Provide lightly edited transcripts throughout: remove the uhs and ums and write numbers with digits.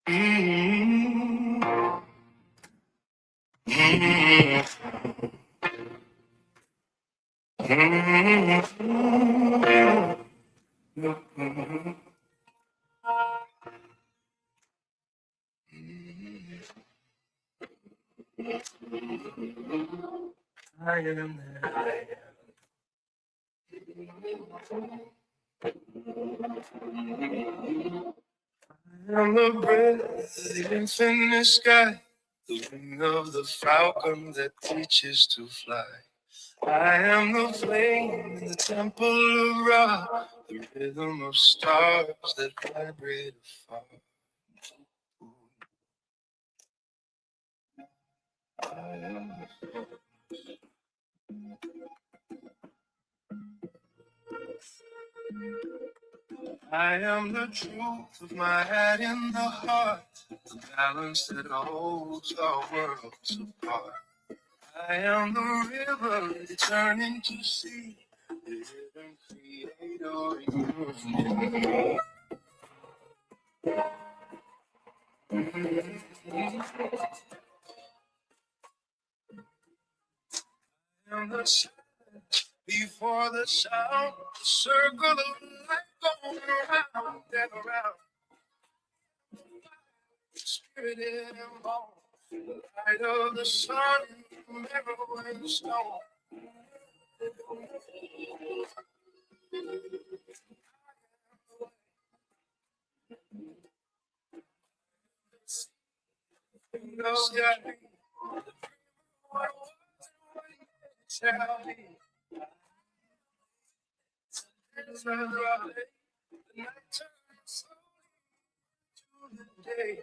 I am the brilliance in the sky, the wing of the falcon that teaches to fly. I am the flame in the temple of Ra, the rhythm of stars that vibrate afar. I am the truth of my head in the heart, the balance that holds our worlds apart. I am the river returning to sea, the hidden creator in me. I am the silence before the sound, the circle of life going around and around. Spirit and bone, the light of the sun, marrow and stone. No sky, what shall be? It's a dry, the night turns to the day.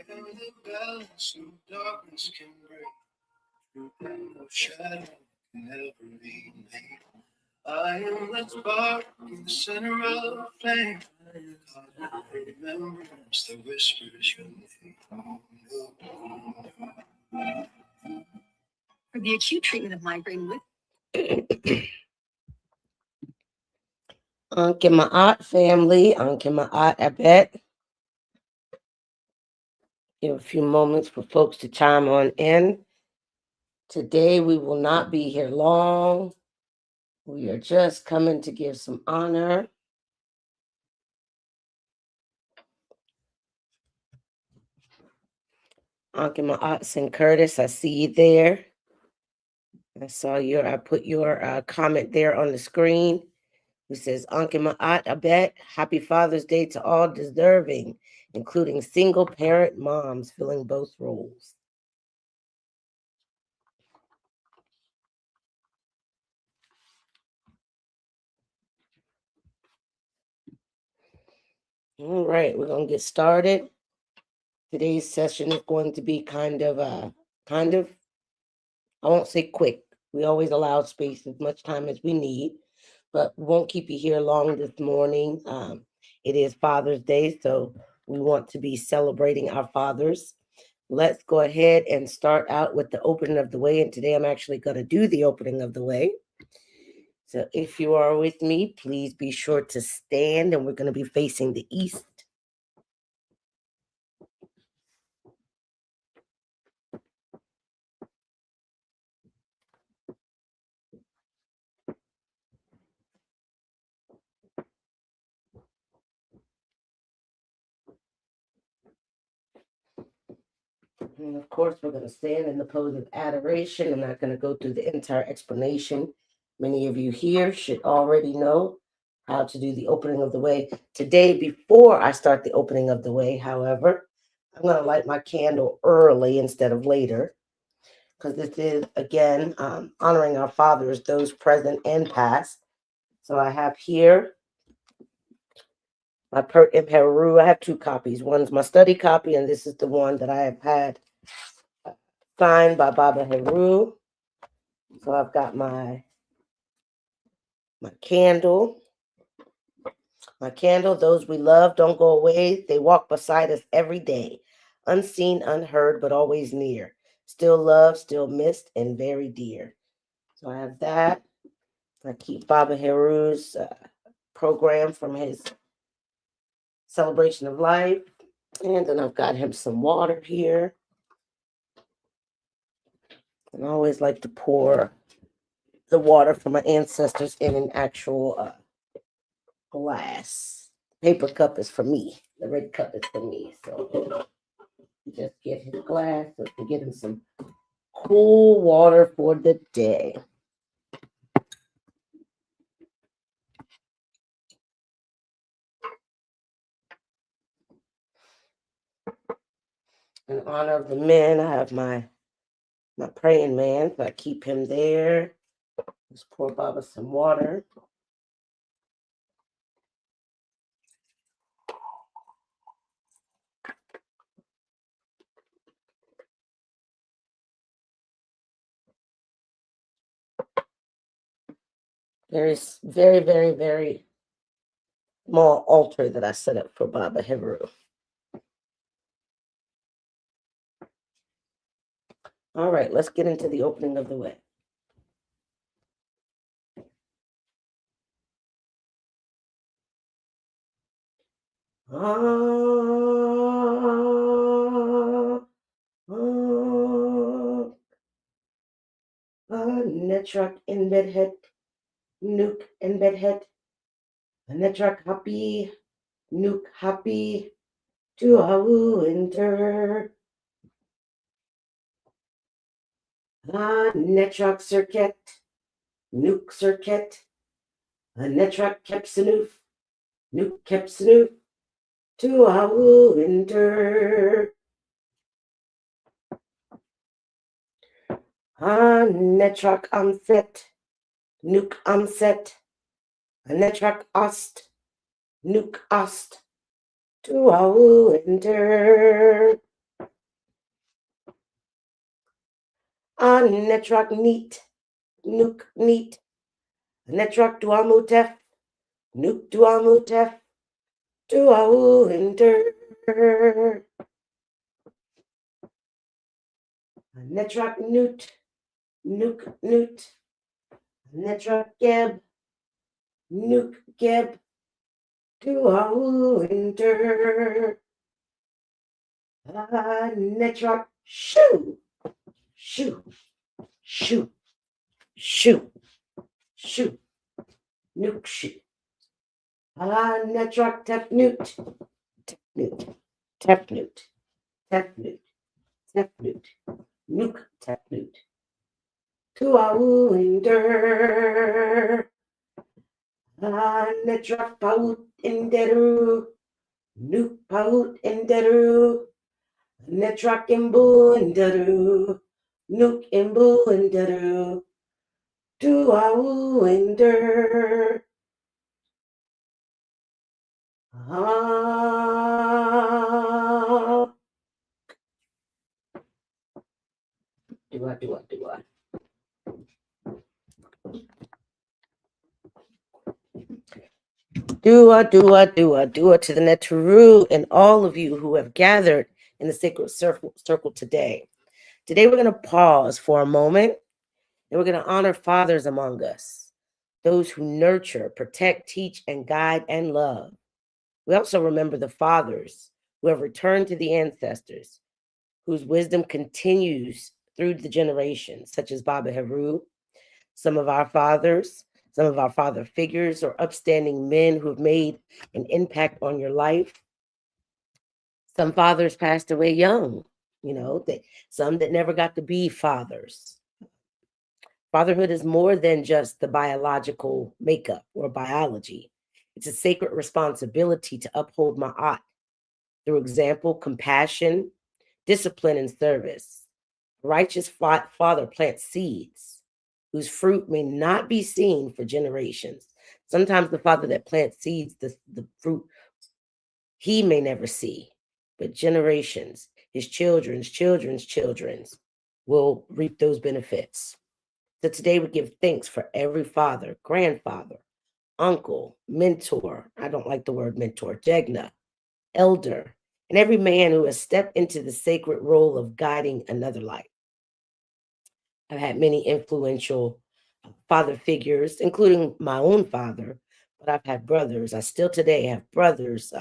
I am the balance no darkness can bring, and no shadow can ever be made. I am the spark in the center of the flame. Remembrance that whispers your name. For the acute treatment of migraine with Anke Ma'at family, Anke Ma'at, I bet. Give a few moments for folks to chime on in. Today we will not be here long. We are just coming to give some honor. Anke Ma'at and Curtis, I see you there. I put your comment there on the screen. Who says, Anke Ma'at, I bet, happy Father's Day to all deserving, including single parent moms filling both roles. All right, we're going to get started. Today's session is going to be kind of, I won't say quick. We always allow space as much time as we need, but we won't keep you here long this morning. It is Father's Day, so we want to be celebrating our fathers. Let's go ahead and start out with the opening of the way. And today I'm actually going to do the opening of the way. So if you are with me, please be sure to stand, and we're going to be facing the east. And of course, we're going to stand in the pose of adoration. I'm not going to go through the entire explanation. Many of you here should already know how to do the opening of the way. Today, before I start the opening of the way, however, I'm going to light my candle early instead of later. because this is, again, honoring our fathers, those present and past. So I have here my Dwa R Hrw. I have two copies. One's my study copy, and this is the one that I have had signed by Dwa R Hrw. So I've got my candle. My candle, those we love don't go away. They walk beside us every day. Unseen, unheard, but always near. Still loved, still missed, and very dear. So I have that. I keep Dwa R Hrw's program from his celebration of life. And then I've got him some water here. And I always like to pour the water from my ancestors in an actual glass. Paper cup is for me. The red cup is for me. So just get his glass so to get him some cool water for the day. In honor of the men, I have my praying man, so I keep him there. Just pour Baba some water. There's very, very, very small altar that I set up for Dwa R Hrw. All right, let's get into the opening of the way. Netrak in bedhead, nuke in bedhead, netrak happy, nuke happy, to awu enter. Netrak circuit, nuke circuit, netrak kepsanoof, nuke kepsanoof, to awu enter. Netrak amset, nuke amset, netrak ost, nuke ost, to awu enter. Netrak neat, nuke neat, netrak duamutef, nuke duamutef, to awu enter. Netrak newt, nuke newt, netrak geb, nuke geb, to awu enter. Netrak shoo, shoo, shoo, shoo, shoo, nuke shoo. Netrak tep newt, tep newt, tep newt, tep newt, tep newt, nuke tep newt. To awu enter. Netrak paut enderu, nuke paut enderu. Netrak imbu enderu, nuke imbu enderu. To awu ender. Dua. Dua to the Netru and all of you who have gathered in the sacred circle today. Today we're going to pause for a moment and we're going to honor fathers among us, those who nurture, protect, teach, and guide and love. We also remember the fathers who have returned to the ancestors, whose wisdom continues through the generations, such as Dwa R Hrw, some of our fathers, some of our father figures or upstanding men who have made an impact on your life. Some fathers passed away young, some that never got to be fathers. Fatherhood is more than just the biological makeup or biology. It's a sacred responsibility to uphold ma'at through example, compassion, discipline, and service. Righteous father plants seeds whose fruit may not be seen for generations. Sometimes the father that plants seeds, the fruit he may never see, but generations, his children's children's children's will reap those benefits. So today we give thanks for every father, grandfather, uncle, mentor. I don't like the word mentor, Jegna, elder, and every man who has stepped into the sacred role of guiding another life. I've had many influential father figures, including my own father, but I've had brothers. I still today have brothers,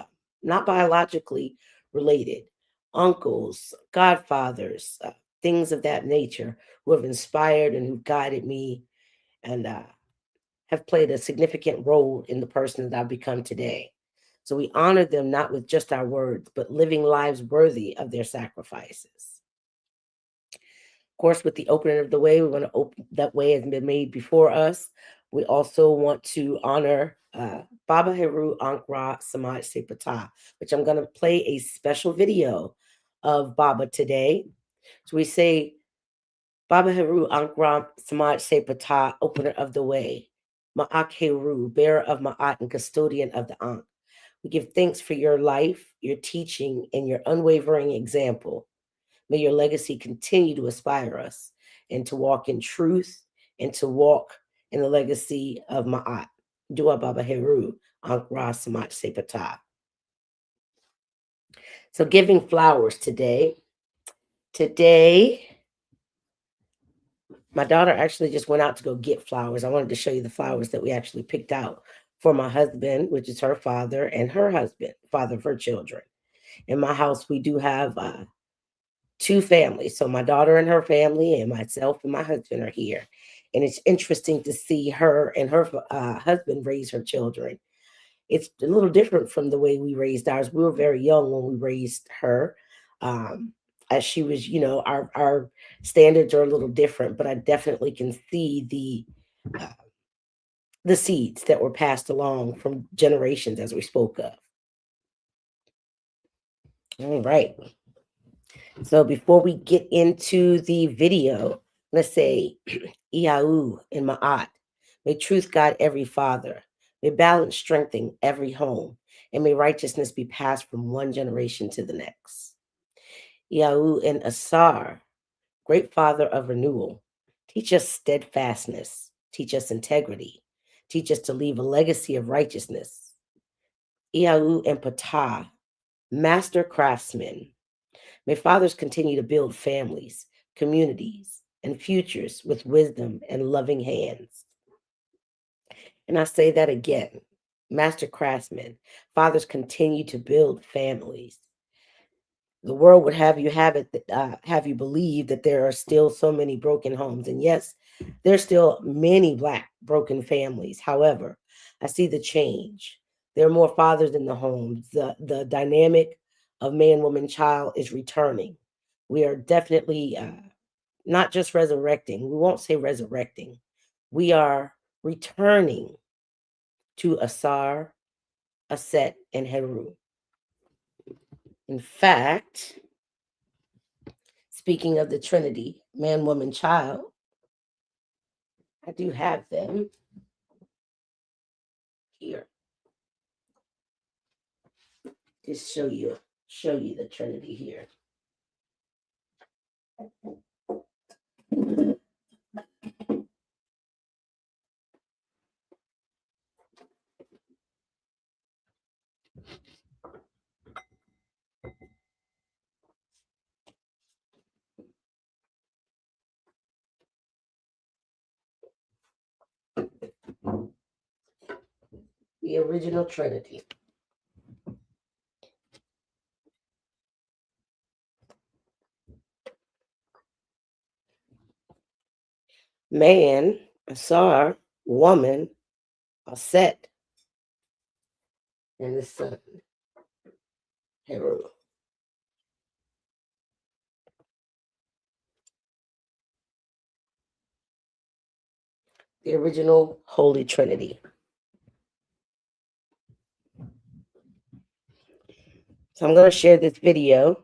not biologically related, uncles, godfathers, things of that nature who have inspired and who guided me and have played a significant role in the person that I've become today. So we honor them not with just our words, but living lives worthy of their sacrifices. Of course, with the opening of the way, we want to open that way has been made before us. We also want to honor Baba Heru Ankra Samaj Sepata, which I'm going to play a special video of Baba today. So we say, Baba Heru Ankra Samaj Sepata, opener of the way. Ma'ak Heru, bearer of Ma'at and custodian of the Ankh. We give thanks for your life, your teaching, and your unwavering example. May your legacy continue to inspire us and to walk in truth and to walk in the legacy of Ma'at. Dwa Baba Heru, Ankra Samaj Sepata. So giving flowers today. Today, my daughter actually just went out to go get flowers. I wanted to show you the flowers that we actually picked out for my husband, which is her father, and her husband, father of her children. In my house, we do have two families. So my daughter and her family and myself and my husband are here. And it's interesting to see her and her husband raise her children. It's a little different from the way we raised ours. We were very young when we raised her. As she was, our standards are a little different, but I definitely can see the seeds that were passed along from generations as we spoke of. All right. So before we get into the video, let's say, Iau in Ma'at. May truth guide every father. May balance strengthen every home. And may righteousness be passed from one generation to the next. Iau in Asar, great father of renewal. Teach us steadfastness. Teach us integrity. Teach us to leave a legacy of righteousness. Iau in Patah, master craftsman. May fathers continue to build families, communities, and futures with wisdom and loving hands. And I say that again, master craftsmen, fathers continue to build families. The world would have you have you believe that there are still so many broken homes, and yes, there's still many Black broken families. However, I see the change. There are more fathers in the homes. The dynamic of man, woman, child is returning. We are definitely not just resurrecting. We won't say resurrecting. We are returning to Asar, Aset, and Heru. In fact, speaking of the Trinity, man, woman, child, I do have them here. Just show you the Trinity here. The original Trinity. Man, Asar, woman, Aset, and the son, Heru. The original Holy Trinity. So I'm going to share this video.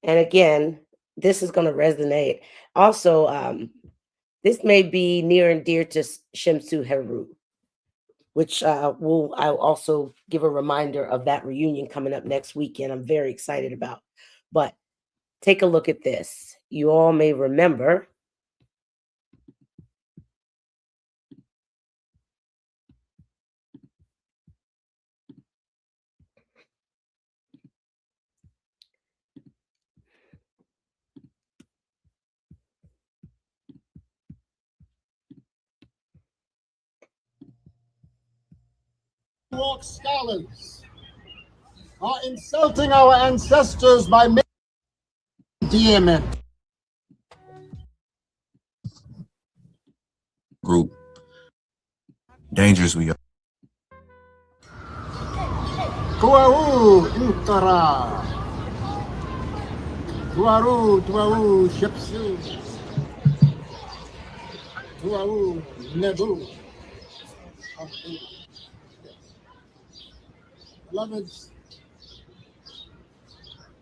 And again, this is going to resonate. Also, this may be near and dear to Shemsu Heru, which I'll also give a reminder of that reunion coming up next weekend. I'm very excited about. But take a look at this. You all may remember walk scholars are insulting our ancestors by making endearment. Group. Dangerous we are. Tuau Intara. Tuau Shipsu. Tuau Nebu. Beloveds,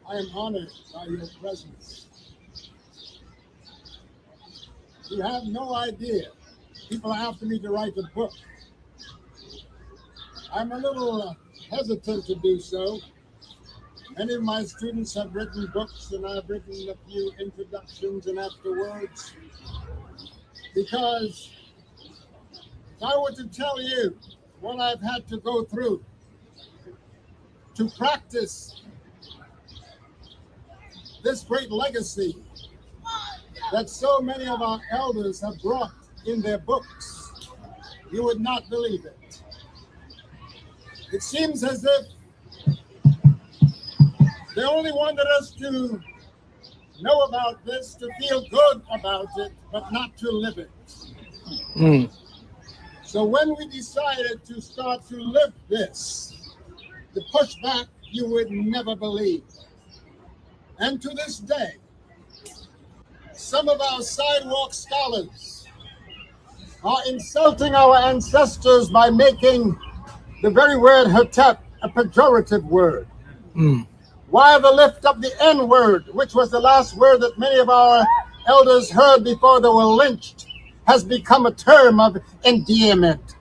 I am honored by your presence. You have no idea. People are after me to write a book. I'm a little hesitant to do so. Many of my students have written books, and I've written a few introductions and afterwards. Because if I were to tell you what I've had to go through to practice this great legacy that so many of our elders have brought in their books, you would not believe it. It seems as if they only wanted us to know about this, to feel good about it, but not to live it. So when we decided to start to live this, the pushback you would never believe. And to this day, some of our sidewalk scholars are insulting our ancestors by making the very word Hetep a pejorative word. Why the lift of the N word, which was the last word that many of our elders heard before they were lynched, has become a term of endearment.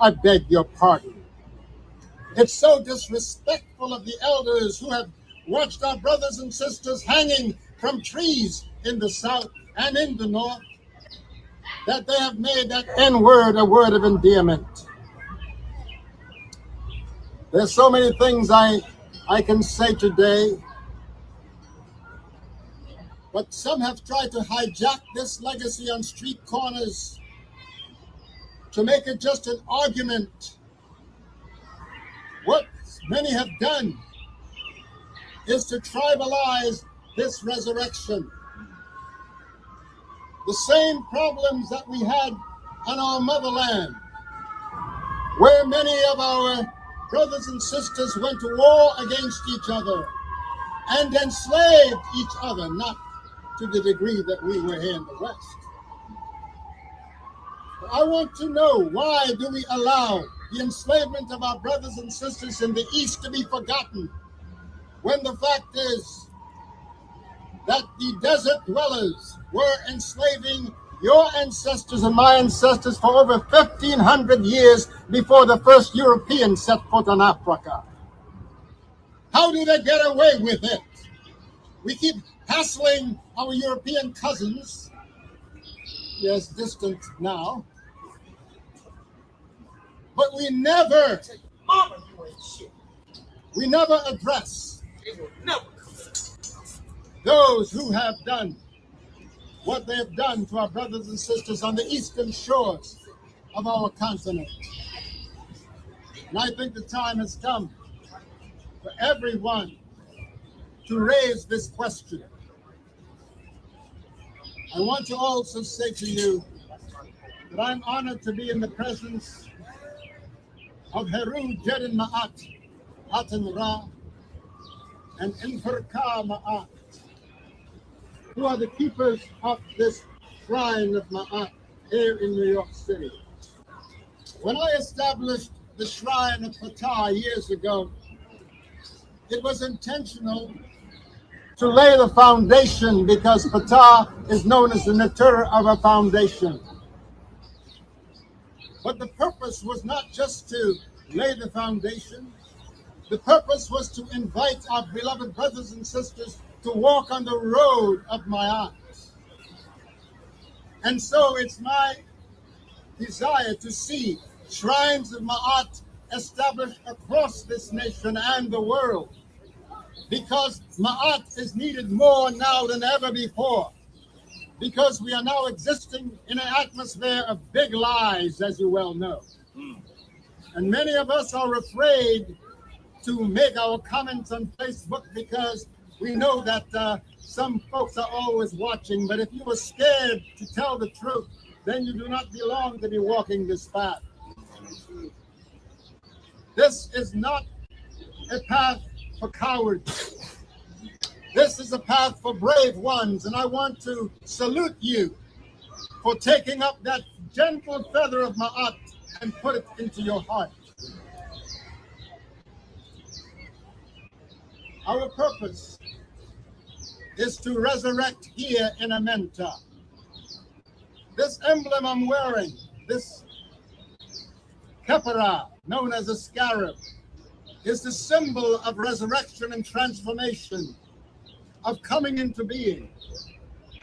I beg your pardon. It's so disrespectful of the elders who have watched our brothers and sisters hanging from trees in the South and in the North, that they have made that N word a word of endearment. There's so many things I can say today, but some have tried to hijack this legacy on street corners to make it just an argument. What many have done is to tribalize this resurrection. The same problems that we had on our motherland, where many of our brothers and sisters went to war against each other and enslaved each other, not to the degree that we were here in the West. But I want to know, why do we allow the enslavement of our brothers and sisters in the East to be forgotten, when the fact is that the desert dwellers were enslaving your ancestors and my ancestors for over 1,500 years before the first Europeans set foot on Africa? How do they get away with it? We keep hassling our European cousins, yes, distant now, but we never address those who have done what they have done to our brothers and sisters on the eastern shores of our continent. And I think the time has come for everyone to raise this question. I want to also say to you that I'm honored to be in the presence of Heru Jedin Ma'at, Atan Ra, and Inferka Ma'at, who are the keepers of this shrine of Ma'at here in New York City. When I established the shrine of Fatah years ago, it was intentional to lay the foundation, because Ptah is known as the natur of a foundation. But the purpose was not just to lay the foundation. The purpose was to invite our beloved brothers and sisters to walk on the road of Ma'at. And so it's my desire to see shrines of Ma'at established across this nation and the world, because Ma'at is needed more now than ever before, because we are now existing in an atmosphere of big lies, as you well know. And many of us are afraid to make our comments on Facebook because we know that some folks are always watching. But if you are scared to tell the truth, then you do not belong to be walking this path. This is not a path for cowards. This is a path for brave ones, and I want to salute you for taking up that gentle feather of Ma'at and put it into your heart. Our purpose is to resurrect here in Amenta. This emblem I'm wearing, this kepara, known as a scarab, is the symbol of resurrection and transformation, of coming into being.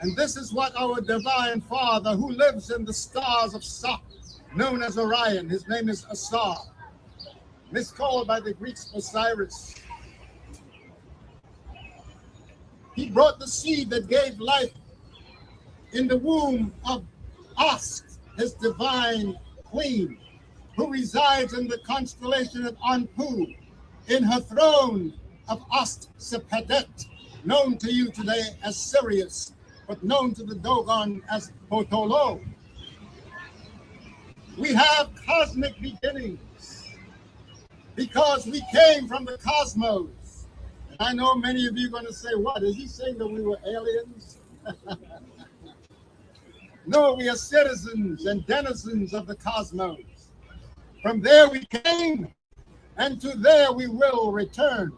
And this is what our Divine Father, who lives in the stars of Sa, known as Orion, his name is Asar, miscalled by the Greeks Osiris. He brought the seed that gave life in the womb of Ast, his divine queen, who resides in the constellation of Anpu, in her throne of Ast Sepadet, known to you today as Sirius, but known to the Dogon as Potolo. We have cosmic beginnings because we came from the cosmos. And I know many of you are going to say, what, is he saying that we were aliens? No, we are citizens and denizens of the cosmos. From there we came, and to there we will return.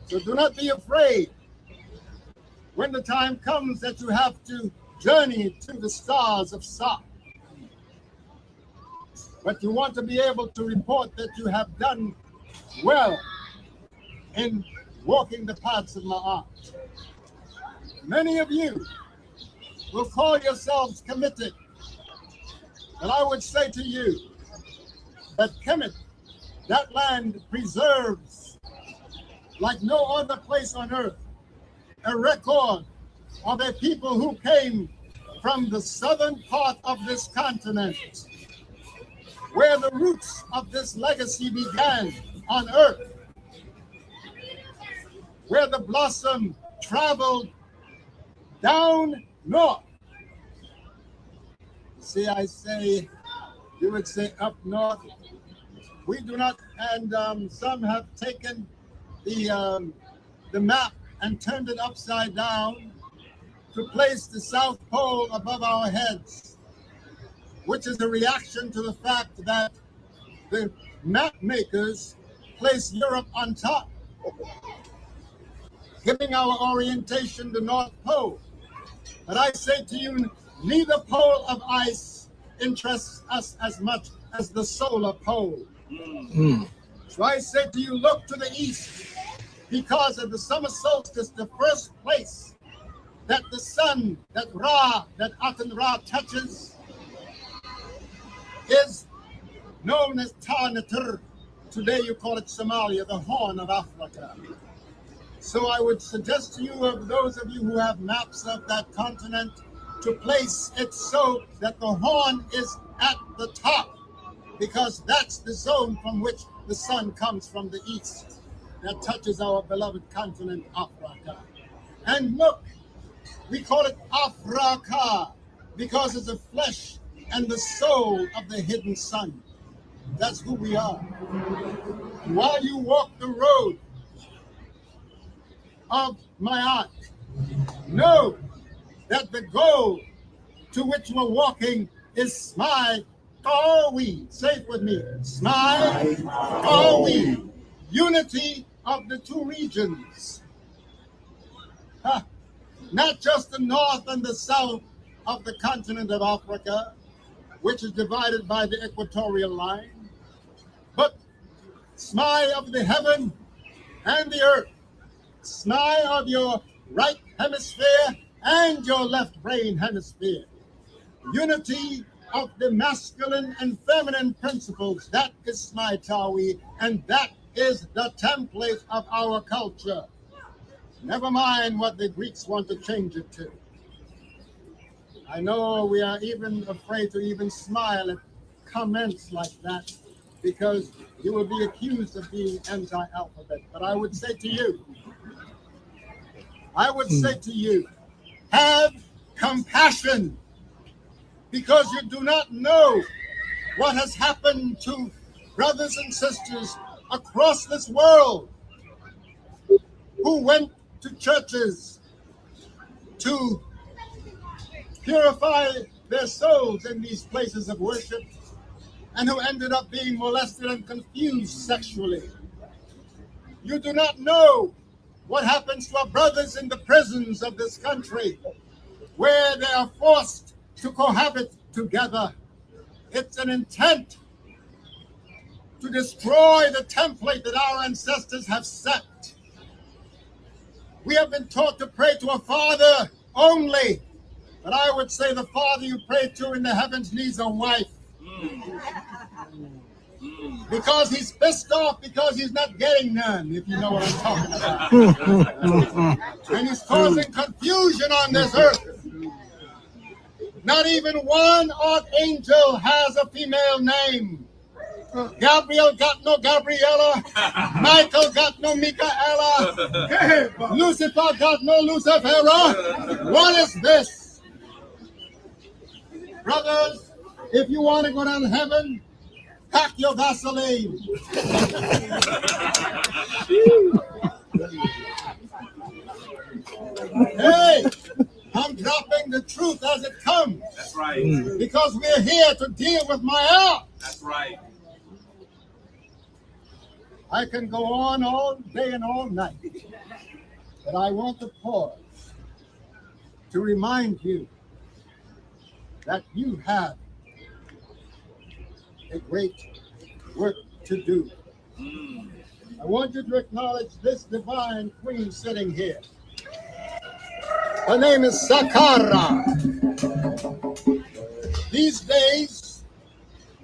So do not be afraid when the time comes that you have to journey to the stars of Sa. But you want to be able to report that you have done well in walking the paths of Ma'at. Many of you will call yourselves committed. But I would say to you that Kemet, that land preserves, like no other place on earth, a record of a people who came from the southern part of this continent, where the roots of this legacy began on earth, where the blossom traveled down north. See, I say, you would say up north. We do not, and some have taken the map and turned it upside down to place the South Pole above our heads, which is a reaction to the fact that the map makers place Europe on top, giving our orientation the North Pole. But I say to you, neither pole of ice interests us as much as the solar pole. So I say to you, look to the east, because of the summer solstice, the first place that the sun, that Ra, that Aten Ra touches, is known as Tarnatur. Today you call it Somalia, the Horn of Africa. So I would suggest to you, of those of you who have maps of that continent, to place it so that the Horn is at the top, because that's the zone from which the sun comes from the east, that touches our beloved continent, Africa. And look, we call it Africa because it's the flesh and the soul of the hidden sun. That's who we are. And while you walk the road of Ma'at, know that the goal to which we're walking is Smai Kawi. Say it with me. Smai Kawi. Unity of the two regions. not just the north and the south of the continent of Africa, which is divided by the equatorial line, but smile of the heaven and the earth, smile of your right hemisphere and your left brain hemisphere. Unity of the masculine and feminine principles, that is Smaitawi, and that is the template of our culture. Never mind what the Greeks want to change it to. I know we are even afraid to even smile at comments like that because you will be accused of being anti-alphabet. But I would say to you, have compassion, because you do not know what has happened to brothers and sisters across this world who went to churches to purify their souls in these places of worship and who ended up being molested and confused sexually. You do not know what happens to our brothers in the prisons of this country where they are forced to cohabit together. It's an intent to destroy the template that our ancestors have set. We have been taught to pray to a father only, but I would say the father you pray to in the heavens needs a wife. Because he's pissed off because he's not getting none, if you know what I'm talking about. And he's causing confusion on this earth. Not even one archangel has a female name. Gabriel got no Gabriella. Michael got no Michaela. Lucifer got no Lucifera. What is this? Brothers, if you want to go down to heaven, pack your Vaseline. Hey, I'm dropping the truth as it comes. That's right. Because we're here to deal with my art. That's right. I can go on all day and all night, but I want to pause to remind you that you have a great work to do. I want you to acknowledge this divine queen sitting here. Her name is Sakara. These days,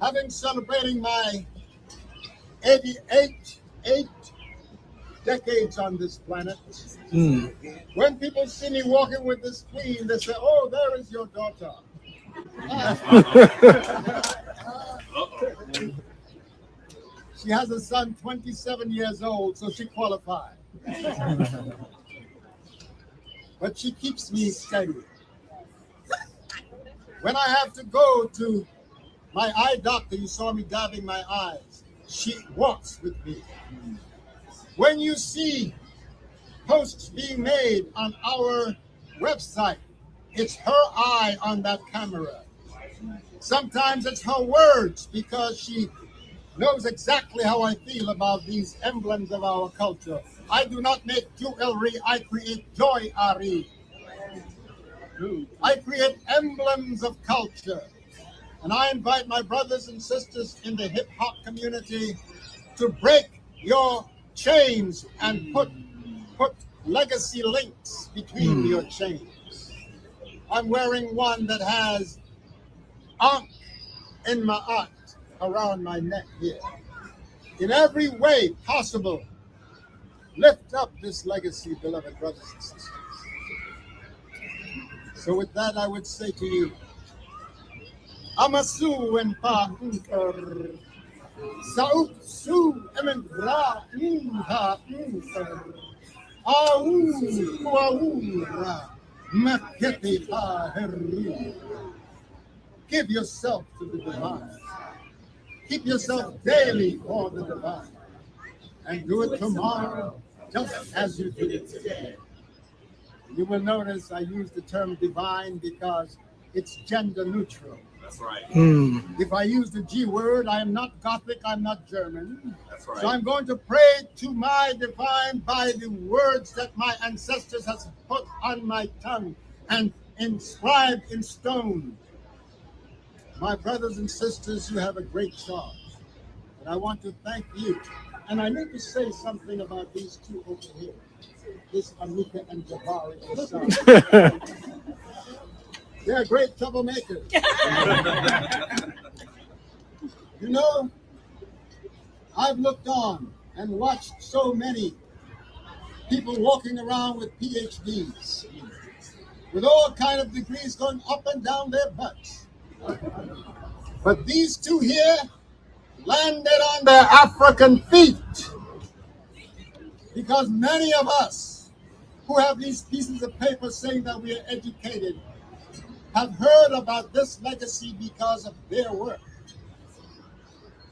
having celebrating my 88 decades on this planet, when people see me walking with this queen, they say, "Oh, there is your daughter." She has a son 27 years old, so she qualified. But she keeps me steady. When I have to go to my eye doctor, you saw me dabbing my eyes, she walks with me. When you see posts being made on our website, it's her eye on that camera. Sometimes it's her words, because she knows exactly how I feel about these emblems of our culture. I do not make jewelry, I create joy, Ari. I create emblems of culture. And I invite my brothers and sisters in the hip hop community to break your chains and put legacy links between your chains. I'm wearing one that has Ankh in my art around my neck here. In every way possible, lift up this legacy, beloved brothers and sisters. So with that, I would say to you, Amasu and Pa Unker, Sauk Su Emendra Inha Unker, Aun Kuaura, Maketi Pa Herru. Give yourself to the divine. Keep yourself daily for the divine. And do it tomorrow just as you did it today. You will notice I use the term divine because it's gender neutral. That's right. If I use the G word, I am not Gothic, I'm not German. That's right. So I'm going to pray to my divine by the words that my ancestors has put on my tongue and inscribed in stone. My brothers and sisters, you have a great charge. And I want to thank you. And I need to say something about these two over here. This Amika and Jabari. They're great troublemakers. You know, I've looked on and watched so many people walking around with PhDs, with all kind of degrees going up and down their butts. But these two here landed on their African feet, because many of us who have these pieces of paper saying that we are educated have heard about this legacy because of their work.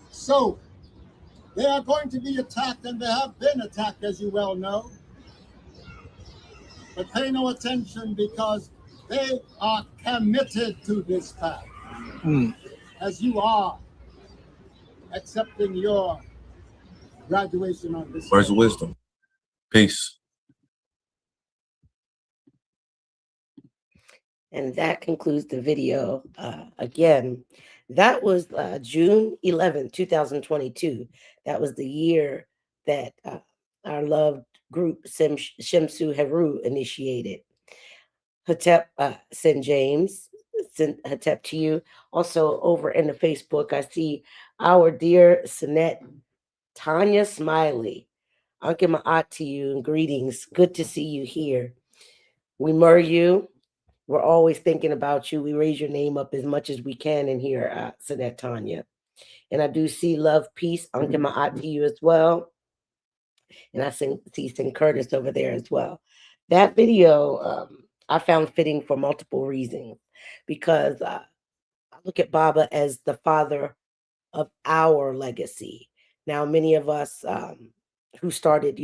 So they are going to be attacked, and they have been attacked, as you well know. But pay no attention, because they are committed to this path, as you are accepting your graduation on this. Words of wisdom. Peace. And that concludes the video. Again, that was June 11th, 2022. That was the year that our loved group Shemsu Heru initiated. Hotep, St. James, Hotep to you. Also over in the Facebook, I see our dear Sinette Tanya Smiley. Anke Ma'at to you and greetings. Good to see you here. We mur you. We're always thinking about you. We raise your name up as much as we can in here, Sinette Tanya. And I do see love, peace, Anke Ma'at to you as well. And I see St. Curtis over there as well. That video I found fitting for multiple reasons, because I look at Baba as the father of our legacy. Now, many of us who started,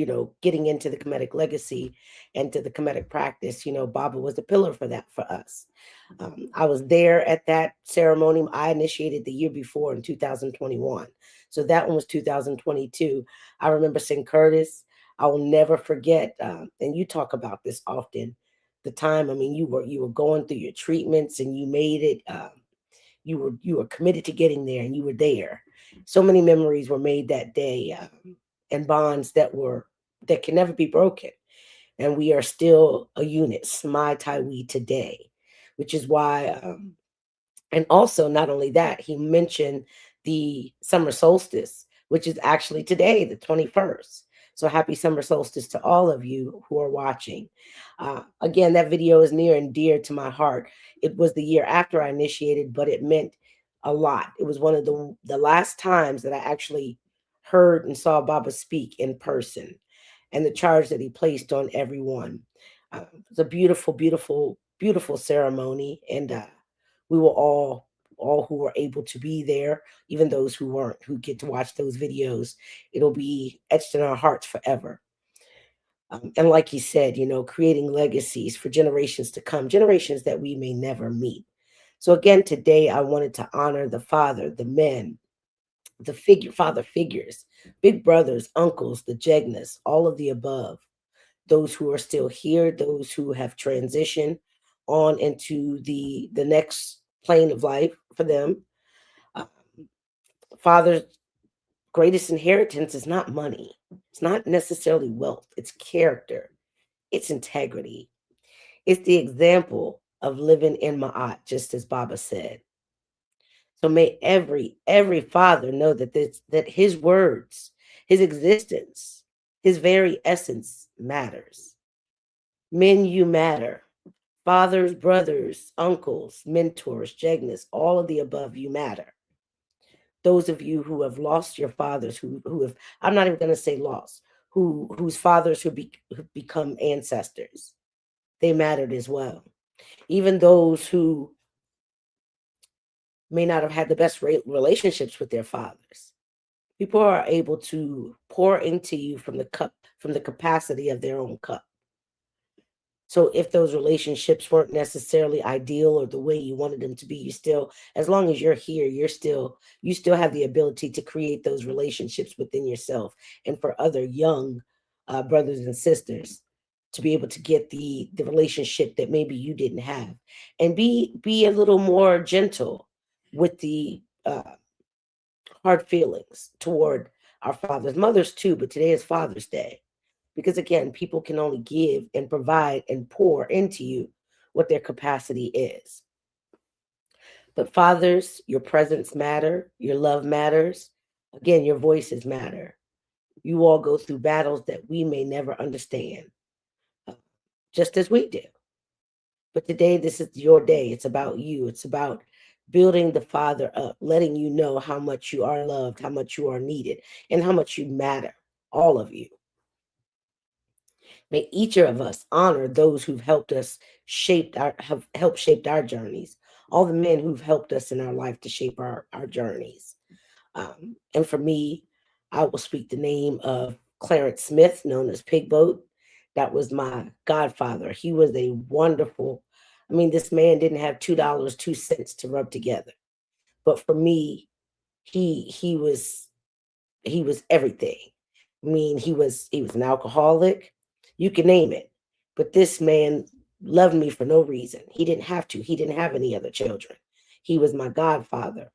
getting into the Kemetic legacy and to the Kemetic practice, Baba was a pillar for that for us. I was there at that ceremony. I initiated the year before in 2021. So that one was 2022. I remember St. Curtis. I will never forget, and you talk about this often, the time, you were going through your treatments and you made it. You were committed to getting there, and you were there. So many memories were made that day, and bonds that can never be broken. And we are still a unit, Smai Taiwi today, which is why, and also not only that, he mentioned the summer solstice, which is actually today, the 21st. So happy summer solstice to all of you who are watching. Again, that video is near and dear to my heart. It was the year after I initiated, but it meant a lot. It was one of the last times that I actually heard and saw Baba speak in person, and the charge that he placed on everyone. It's a beautiful, beautiful, beautiful ceremony. And we were all who were able to be there, even those who weren't, who get to watch those videos, it'll be etched in our hearts forever. And like he said, creating legacies for generations to come, generations that we may never meet. So again, today I wanted to honor the father, the men, the father figures, big brothers, uncles, the Jegnas, all of the above, those who are still here, those who have transitioned on into the next plane of life for them. Father's greatest inheritance is not money. It's not necessarily wealth. It's character. It's integrity. It's the example of living in Ma'at, just as Baba said. So may every father know that his words, his existence, his very essence matters. Men, you matter. Fathers, brothers, uncles, mentors, Jegnas, all of the above, you matter. Those of you who have lost your fathers, who have, I'm not even going to say lost, whose fathers who've become ancestors, they mattered as well. Even those who may not have had the best relationships with their fathers, people are able to pour into you from the capacity of their own cup. So if those relationships weren't necessarily ideal or the way you wanted them to be, you still, as long as you're here, you still have the ability to create those relationships within yourself and for other young brothers and sisters to be able to get the relationship that maybe you didn't have, and be a little more gentle with the hard feelings toward our fathers, mothers too. But today is Father's Day, because again, people can only give and provide and pour into you what their capacity is. But fathers, your presence matter, your love matters. Again, your voices matter. You all go through battles that we may never understand, uh, just as we do. But today, this is your day. It's about you. It's about building the Father up, letting you know how much you are loved, how much you are needed, and how much you matter, all of you. May each of us honor those who've helped us have helped shaped our journeys, all the men who've helped us in our life to shape our journeys. And for me, I will speak the name of Clarence Smith, known as Pigboat. That was my godfather. He was a wonderful, I mean, this man didn't have $2, 2 cents to rub together. But for me, he was he was everything. I mean, he was an alcoholic. You can name it. But this man loved me for no reason. He didn't have to. He didn't have any other children. He was my godfather.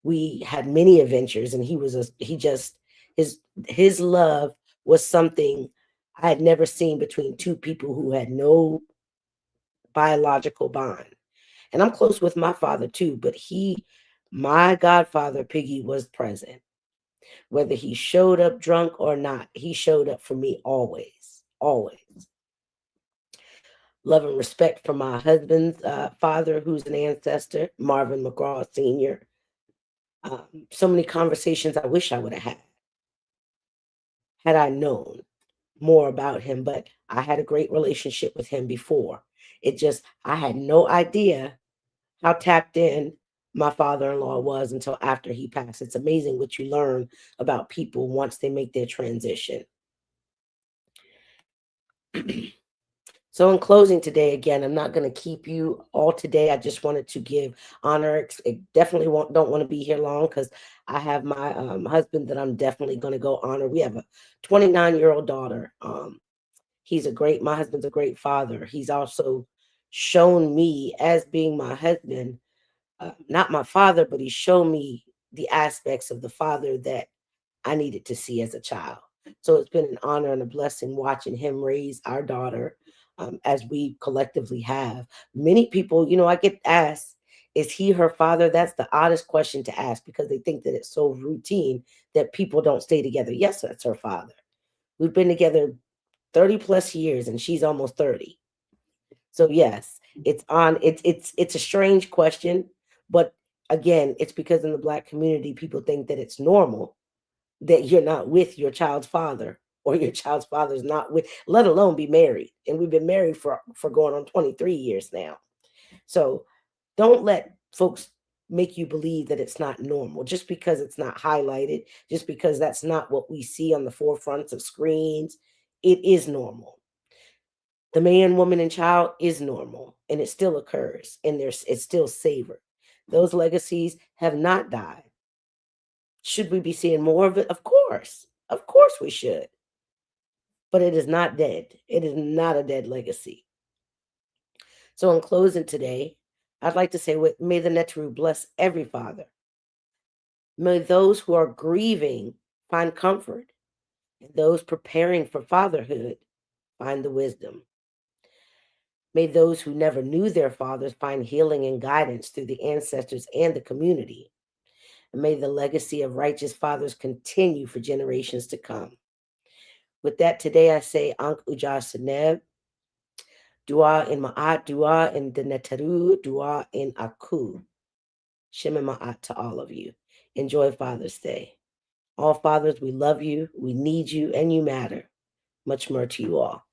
We had many adventures, and he just his love was something I had never seen between two people who had no biological bond. And I'm close with my father too, but my godfather Piggy was present. Whether he showed up drunk or not, he showed up for me always, always. Love and respect for my husband's father, who's an ancestor, Marvin McGraw Sr. So many conversations I wish I would have had I known more about him, but I had a great relationship with him before. I had no idea how tapped in my father-in-law was until after he passed. It's amazing what you learn about people once they make their transition. So in closing today, again, I'm not going to keep you all today. I just wanted to give honor. I definitely don't want to be here long because I have my husband that I'm definitely going to go honor. We have a 29-year-old daughter. My husband's a great father. He's also shown me as being my husband, not my father, but he showed me the aspects of the father that I needed to see as a child. So it's been an honor and a blessing watching him raise our daughter, as we collectively have. Many people, I get asked, is he her father? That's the oddest question to ask because they think that it's so routine that people don't stay together. Yes, that's her father. We've been together 30 plus years and she's almost 30. So yes, it's a strange question, but again, it's because in the Black community, people think that it's normal that you're not with your child's father or your child's father's not with, let alone be married. And we've been married for going on 23 years now. So don't let folks make you believe that it's not normal just because it's not highlighted, just because that's not what we see on the forefronts of screens. It is normal. The man, woman, and child is normal, and it still occurs, and it's still savored. Those legacies have not died. Should we be seeing more of it? Of course. Of course we should. But it is not dead. It is not a dead legacy. So in closing today, I'd like to say, may the Netru bless every father. May those who are grieving find comfort, and those preparing for fatherhood find the wisdom. May those who never knew their fathers find healing and guidance through the ancestors and the community. And may the legacy of righteous fathers continue for generations to come. With that, today I say Ankh Ujar Seneb, Dwa in Ma'at, Dwa in the Neteru, Dwa in Aku. Shema Ma'at to all of you. Enjoy Father's Day. All fathers, we love you, we need you, and you matter. Much more to you all.